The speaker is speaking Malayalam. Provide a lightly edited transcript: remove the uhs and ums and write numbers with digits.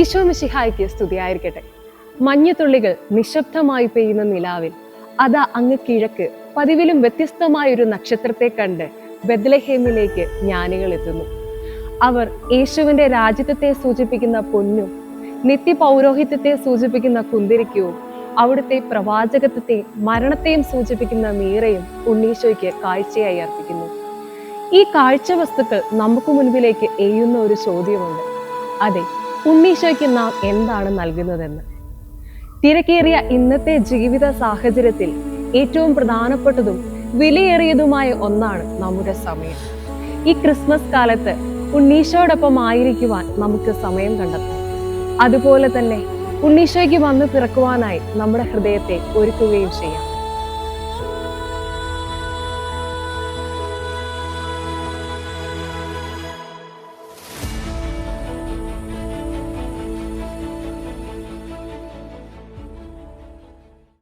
ഈശോ മിശിഹായ്ക്ക് സ്തുതിയായിരിക്കട്ടെ. മഞ്ഞുതുള്ളികൾ നിശബ്ദമായി പെയ്യുന്ന നിലാവിൽ അതാ അങ്ങ് കിഴക്ക് പതിവിലും വ്യത്യസ്തമായൊരു നക്ഷത്രത്തെ കണ്ട് ബെത്ലഹേമിലേക്ക് ജ്ഞാനികൾ എത്തുന്നു. അവർ യേശുവിന്റെ രാജ്യത്വത്തെ സൂചിപ്പിക്കുന്ന പൊന്നും നിത്യ പൗരോഹിത്യത്തെ സൂചിപ്പിക്കുന്ന കുന്തിരിക്കവും അവിടുത്തെ പ്രവാചകത്വത്തെയും മരണത്തെയും സൂചിപ്പിക്കുന്ന മീറയും ഉണ്ണീശോയ്ക്ക് കാഴ്ചയായി അർപ്പിക്കുന്നു. ഈ കാഴ്ച വസ്തുക്കൾ നമുക്ക് മുൻപിലേക്ക് എയ്യുന്ന ഒരു ചോദ്യമുണ്ട്. അതെ, ഉണ്ണീശോയ്ക്ക് നാം എന്താണ് നൽകുന്നതെന്ന്. തിരക്കേറിയ ഇന്നത്തെ ജീവിത സാഹചര്യത്തിൽ ഏറ്റവും പ്രധാനപ്പെട്ടതും വിലയേറിയതുമായ ഒന്നാണ് നമ്മുടെ സമയം. ഈ ക്രിസ്മസ് കാലത്ത് ഉണ്ണീശോടൊപ്പം ആയിരിക്കുവാൻ നമുക്ക് സമയം കണ്ടെത്താം. അതുപോലെ തന്നെ ഉണ്ണീശോയ്ക്ക് വന്ന് പിറക്കുവാനായി നമ്മുടെ ഹൃദയത്തെ ഒരുക്കുകയും ചെയ്യാം.